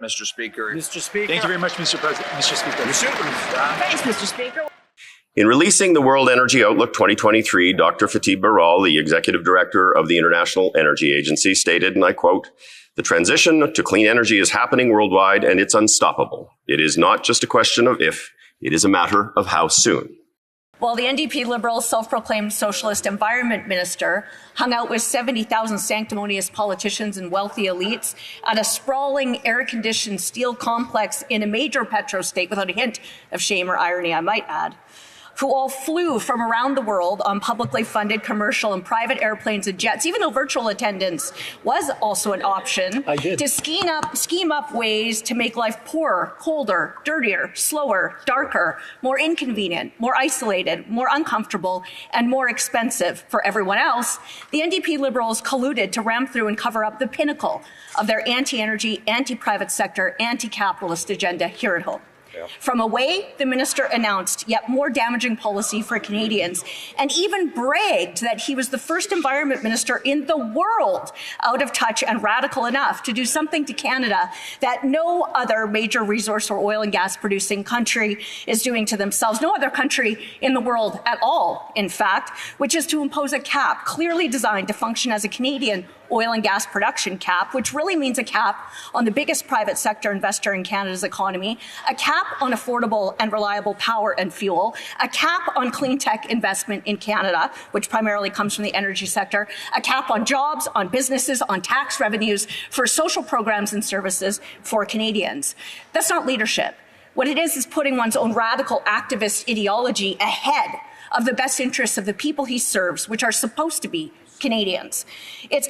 Mr. Speaker. Mr. Speaker. Thank you very much, Mr. President. Mr. Speaker. Thanks, Mr. Speaker. In releasing the World Energy Outlook 2023, Dr. Fatih Birol, the Executive Director of the International Energy Agency, stated, and I quote, "The transition to clean energy is happening worldwide and it's unstoppable. It is not just a question of if, it is a matter of how soon." While the NDP Liberal self-proclaimed socialist environment minister hung out with 70,000 sanctimonious politicians and wealthy elites at a sprawling air-conditioned steel complex in a major petro state without a hint of shame or irony, I might add, who all flew from around the world on publicly funded commercial and private airplanes and jets, even though virtual attendance was also an option, to scheme up ways to make life poorer, colder, dirtier, slower, darker, more inconvenient, more isolated, more uncomfortable, and more expensive for everyone else, the NDP Liberals colluded to ram through and cover up the pinnacle of their anti-energy, anti-private sector, anti-capitalist agenda here at home. From away, the minister announced yet more damaging policy for Canadians and even bragged that he was the first environment minister in the world out of touch and radical enough to do something to Canada that no other major resource or oil and gas producing country is doing to themselves. No other country in the world at all, in fact, which is to impose a cap clearly designed to function as a Canadian oil and gas production cap, which really means a cap on the biggest private sector investor in Canada's economy, a cap on affordable and reliable power and fuel, a cap on clean tech investment in Canada, which primarily comes from the energy sector, a cap on jobs, on businesses, on tax revenues for social programs and services for Canadians. That's not leadership. What it is putting one's own radical activist ideology ahead of the best interests of the people he serves, which are supposed to be Canadians. It's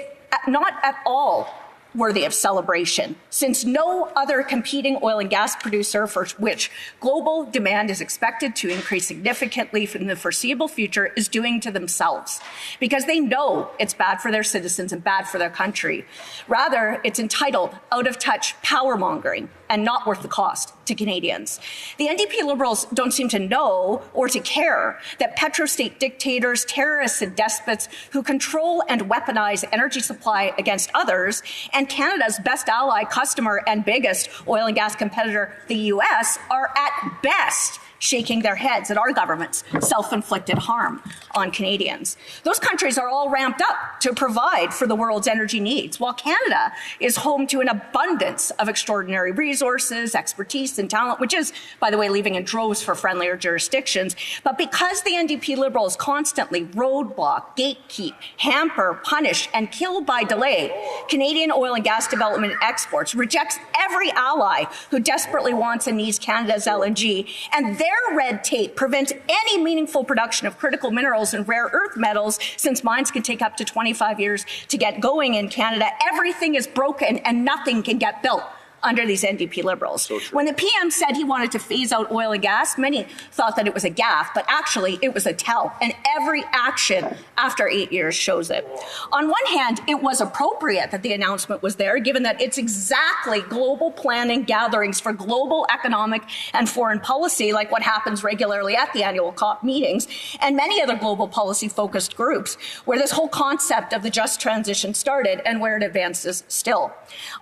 not at all worthy of celebration, since no other competing oil and gas producer for which global demand is expected to increase significantly in the foreseeable future is doing to themselves, because they know it's bad for their citizens and bad for their country. Rather, it's entitled, out-of-touch power-mongering and not worth the cost to Canadians. The NDP Liberals don't seem to know or to care that petrostate dictators, terrorists and despots who control and weaponize energy supply against others, and Canada's best ally, customer and biggest oil and gas competitor, the US, are at best shaking their heads at our government's self-inflicted harm on Canadians. Those countries are all ramped up to provide for the world's energy needs, while Canada is home to an abundance of extraordinary resources, expertise, and talent, which is, by the way, leaving in droves for friendlier jurisdictions. But because the NDP Liberals constantly roadblock, gatekeep, hamper, punish, and kill by delay Canadian oil and gas development and exports, rejects every ally who desperately wants and needs Canada's LNG, and their red tape prevents any meaningful production of critical minerals and rare earth metals, since mines can take up to 25 years to get going in Canada. Everything is broken and nothing can get built under these NDP Liberals. So when the PM said he wanted to phase out oil and gas, many thought that it was a gaffe, but actually it was a tell, and every action after 8 years shows it. On one hand, it was appropriate that the announcement was there, given that it's exactly global planning gatherings for global economic and foreign policy, like what happens regularly at the annual COP meetings, and many other global policy-focused groups, where this whole concept of the just transition started and where it advances still.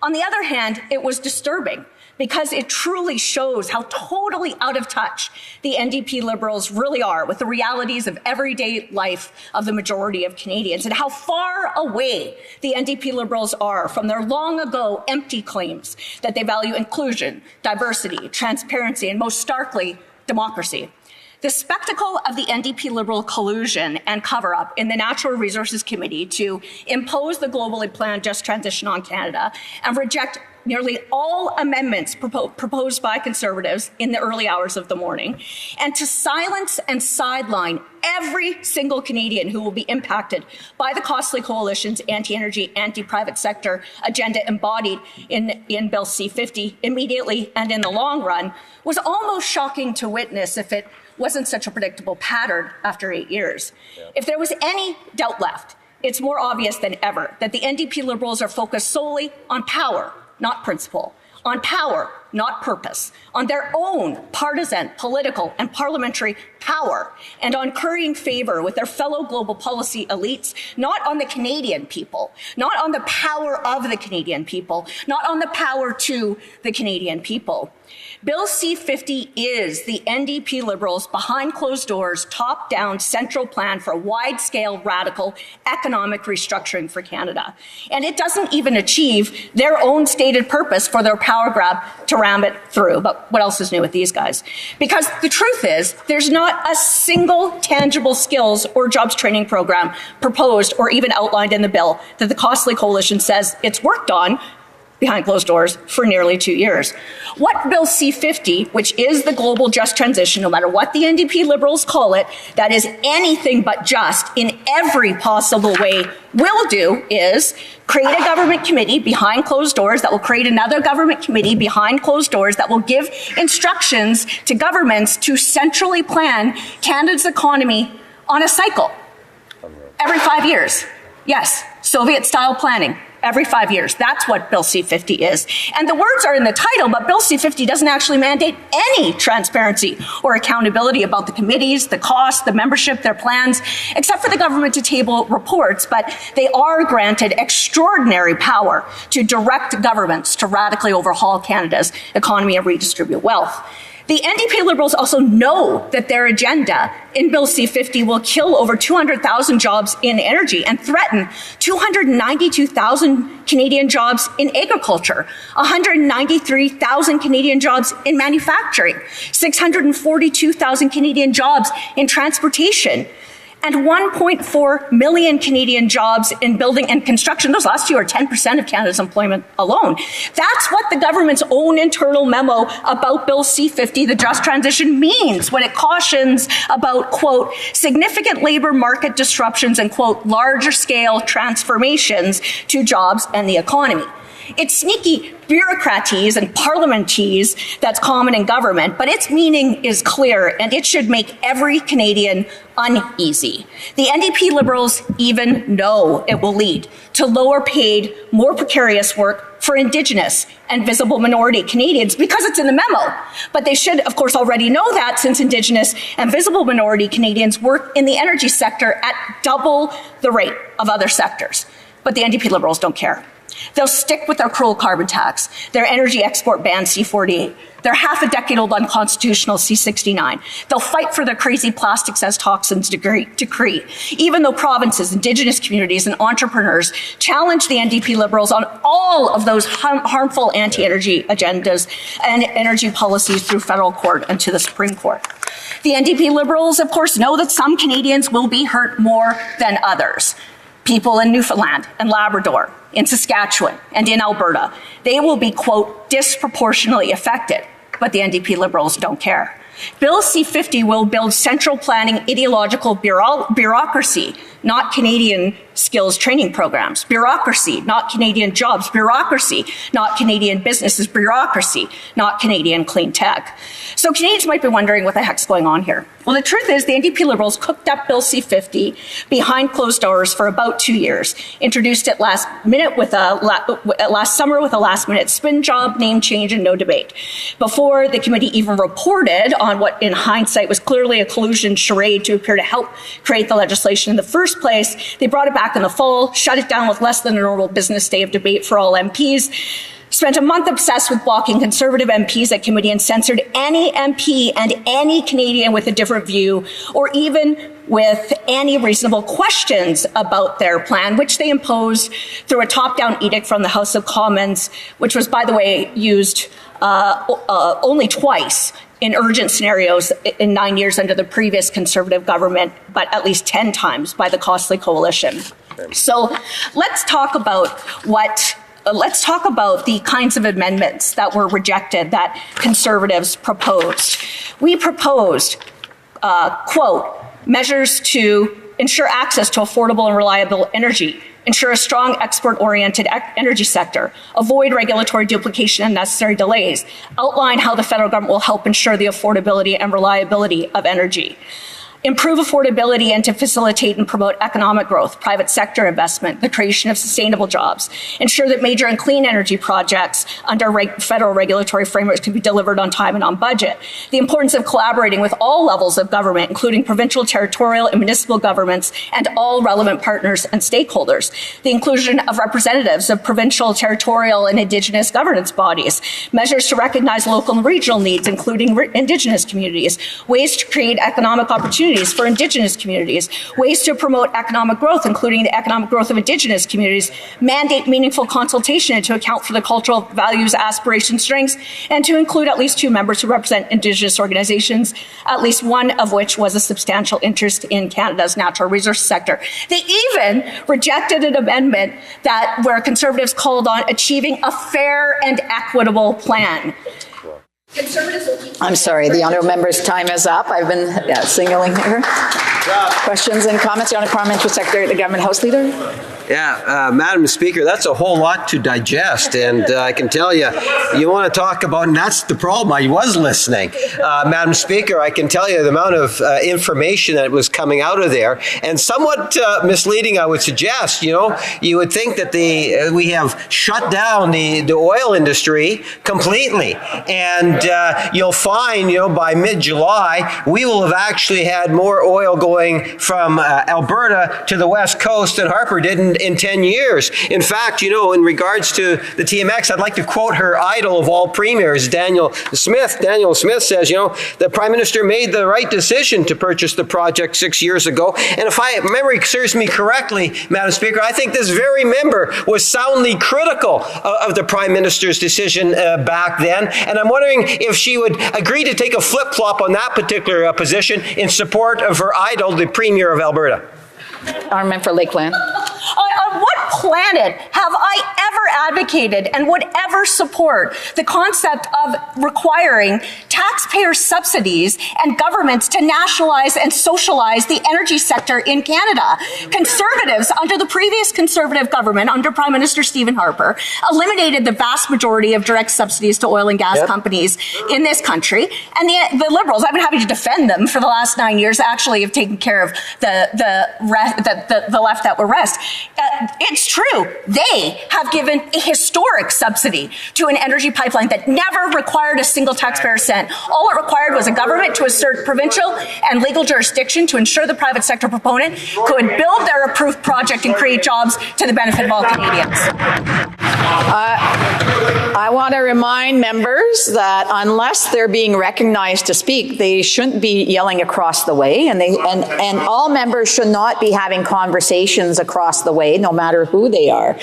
On the other hand, it was disturbing because it truly shows how totally out of touch the NDP Liberals really are with the realities of everyday life of the majority of Canadians, and how far away the NDP Liberals are from their long ago empty claims that they value inclusion, diversity, transparency, and most starkly, democracy. The spectacle of the NDP Liberal collusion and cover-up in the Natural Resources Committee to impose the globally planned just transition on Canada and reject nearly all amendments proposed by Conservatives in the early hours of the morning, and to silence and sideline every single Canadian who will be impacted by the costly coalition's anti-energy, anti-private sector agenda embodied in Bill C-50 immediately and in the long run was almost shocking to witness if it wasn't such a predictable pattern after 8 years. Yeah. If there was any doubt left, it's more obvious than ever that the NDP Liberals are focused solely on power, not principle, on power, not purpose, on their own partisan, political, and parliamentary power, and on currying favor with their fellow global policy elites, not on the Canadian people, not on the power of the Canadian people, not on the power to the Canadian people. Bill C-50 is the NDP Liberals' behind closed doors, top-down central plan for a wide-scale radical economic restructuring for Canada. And it doesn't even achieve their own stated purpose for their power grab to ram it through. But what else is new with these guys? Because the truth is, there's not a single tangible skills or jobs training program proposed or even outlined in the bill that the Costly Coalition says it's worked on behind closed doors for nearly 2 years. What Bill C-50, which is the global just transition, no matter what the NDP Liberals call it, that is anything but just in every possible way, will do is create a government committee behind closed doors that will create another government committee behind closed doors that will give instructions to governments to centrally plan Canada's economy on a cycle every 5 years. Yes, Soviet-style planning. Every 5 years. That's what Bill C-50 is. And the words are in the title, but Bill C-50 doesn't actually mandate any transparency or accountability about the committees, the costs, the membership, their plans, except for the government to table reports. But they are granted extraordinary power to direct governments to radically overhaul Canada's economy and redistribute wealth. The NDP Liberals also know that their agenda in Bill C-50 will kill over 200,000 jobs in energy and threaten 292,000 Canadian jobs in agriculture, 193,000 Canadian jobs in manufacturing, 642,000 Canadian jobs in transportation, and 1.4 million Canadian jobs in building and construction. Those last two are 10% of Canada's employment alone. That's what the government's own internal memo about Bill C-50, the just transition, means when it cautions about, quote, significant labor market disruptions and, quote, larger scale transformations to jobs and the economy. It's sneaky bureaucratese and parliamentese that's common in government, but its meaning is clear and it should make every Canadian uneasy. The NDP Liberals even know it will lead to lower paid, more precarious work for Indigenous and visible minority Canadians because it's in the memo. But they should, of course, already know that since Indigenous and visible minority Canadians work in the energy sector at double the rate of other sectors. But the NDP Liberals don't care. They'll stick with their cruel carbon tax, their energy export ban C-48, their half-a-decade-old unconstitutional C-69. They'll fight for their crazy plastics as toxins decree, even though provinces, Indigenous communities, and entrepreneurs challenge the NDP Liberals on all of those harmful anti-energy agendas and energy policies through federal court and to the Supreme Court. The NDP Liberals, of course, know that some Canadians will be hurt more than others. People in Newfoundland and Labrador, in Saskatchewan and in Alberta, they will be, quote, disproportionately affected, but the NDP Liberals don't care. Bill C-50 will build central planning ideological bureaucracy, not Canadian skills training programs. Bureaucracy, not Canadian jobs. Bureaucracy, not Canadian businesses. Bureaucracy, not Canadian clean tech. So Canadians might be wondering what the heck's going on here. Well, the truth is the NDP Liberals cooked up Bill C-50 behind closed doors for about 2 years, introduced it last summer with a last-minute spin job, name change, and no debate. Before the committee even reported on what in hindsight was clearly a collusion charade to appear to help create the legislation in the first place, they brought it back in the fall, shut it down with less than a normal business day of debate for all MPs, spent a month obsessed with blocking Conservative MPs at committee and censored any MP and any Canadian with a different view or even with any reasonable questions about their plan, which they imposed through a top-down edict from the House of Commons, which was, by the way, used only twice in urgent scenarios in 9 years under the previous Conservative government, but at least 10 times by the Costly Coalition. So let's talk about the kinds of amendments that were rejected that Conservatives proposed. We proposed, quote, measures to ensure access to affordable and reliable energy, ensure a strong export-oriented energy sector, avoid regulatory duplication and necessary delays, outline how the federal government will help ensure the affordability and reliability of energy. improve affordability and to facilitate and promote economic growth, private sector investment, the creation of sustainable jobs, ensure that major and clean energy projects under federal regulatory frameworks can be delivered on time and on budget, the importance of collaborating with all levels of government, including provincial, territorial, and municipal governments, and all relevant partners and stakeholders, the inclusion of representatives of provincial, territorial, and Indigenous governance bodies, measures to recognize local and regional needs, including Indigenous communities, ways to create economic opportunities for Indigenous communities, ways to promote economic growth, including the economic growth of Indigenous communities, mandate meaningful consultation and to account for the cultural values, aspirations, strengths, and to include at least 2 members who represent Indigenous organizations, at least one of which was a substantial interest in Canada's natural resource sector. They even rejected an amendment where Conservatives called on achieving a fair and equitable plan. I'm sorry, the honourable member's time is up. I've been signaling here. Questions and comments? The honourable parliamentary secretary, the government house leader. Yeah, Madam Speaker, that's a whole lot to digest, and I can tell you, you want to talk about, and that's the problem, I was listening. Madam Speaker, I can tell you the amount of information that was coming out of there, and somewhat misleading, I would suggest. You know, you would think that we have shut down the oil industry completely, and you'll find, you know, by mid-July, we will have actually had more oil going from Alberta to the West Coast than Harper did in 10 years. In fact, you know, in regards to the TMX, I'd like to quote her idol of all premiers, Daniel Smith. Daniel Smith says, you know, the Prime Minister made the right decision to purchase the project 6 years ago. And if memory serves me correctly, Madam Speaker, I think this very member was soundly critical of the Prime Minister's decision back then. And I'm wondering if she would agree to take a flip-flop on that particular position in support of her idol, the Premier of Alberta. Honourable for Lakeland. On what planet have I ever advocated and would ever support the concept of requiring taxpayer subsidies and governments to nationalize and socialize the energy sector in Canada? Conservatives, under the previous Conservative government, under Prime Minister Stephen Harper, eliminated the vast majority of direct subsidies to oil and gas companies in this country. And the Liberals, I've been having to defend them for the last 9 years, actually have taken care of the left that were rest. It's true. They have given a historic subsidy to an energy pipeline that never required a single taxpayer cent. All it required was a government to assert provincial and legal jurisdiction to ensure the private sector proponent could build their approved project and create jobs to the benefit of all Canadians. I want to remind members that unless they're being recognized to speak, they shouldn't be yelling across the way, and all members should not be having conversations across the way, no matter who they are.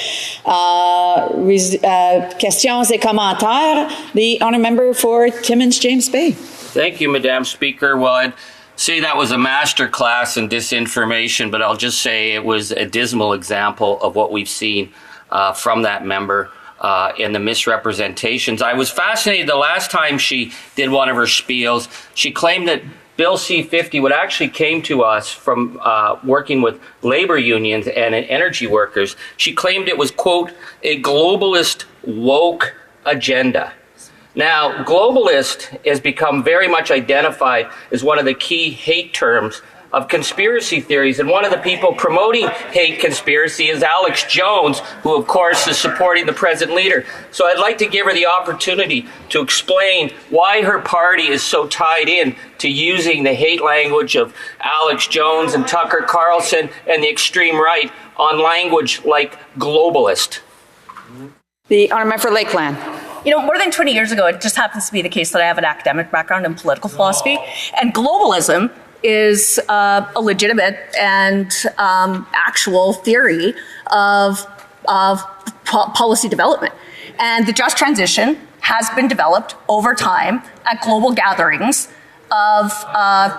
Questions et commentaires. The honourable member for Timmins James Bay. Thank you, Madam Speaker. Well, I'd say that was a master class in disinformation, but I'll just say it was a dismal example of what we've seen from that member and the misrepresentations. I was fascinated the last time she did one of her spiels. She claimed that Bill C-50, what actually came to us from working with labor unions and energy workers, she claimed it was, quote, a globalist woke agenda. Now, globalist has become very much identified as one of the key hate terms of conspiracy theories. And one of the people promoting hate conspiracy is Alex Jones, who, of course, is supporting the present leader. So I'd like to give her the opportunity to explain why her party is so tied in to using the hate language of Alex Jones and Tucker Carlson and the extreme right on language like globalist. The honourable member for Lakeland. You know, more than 20 years ago, it just happens to be the case that I have an academic background in political philosophy, and globalism is a legitimate and actual theory of policy development. And the just transition has been developed over time at global gatherings of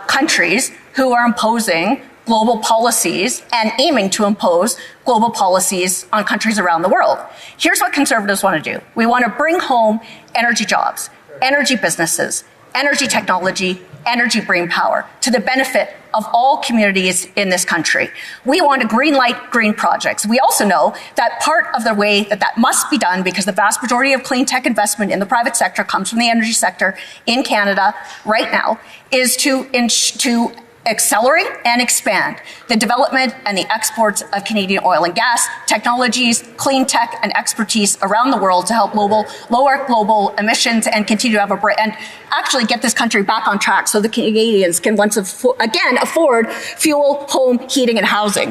countries who are imposing global policies and aiming to impose global policies on countries around the world. Here's what Conservatives want to do. We want to bring home energy jobs, energy businesses, energy technology, energy brain power to the benefit of all communities in this country. We want to green light green projects. We also know that part of the way that must be done, because the vast majority of clean tech investment in the private sector comes from the energy sector in Canada right now, is to accelerate and expand the development and the exports of Canadian oil and gas technologies, clean tech, and expertise around the world to help lower global emissions and continue to have and actually get this country back on track so the Canadians can once again afford fuel, home, heating, and housing.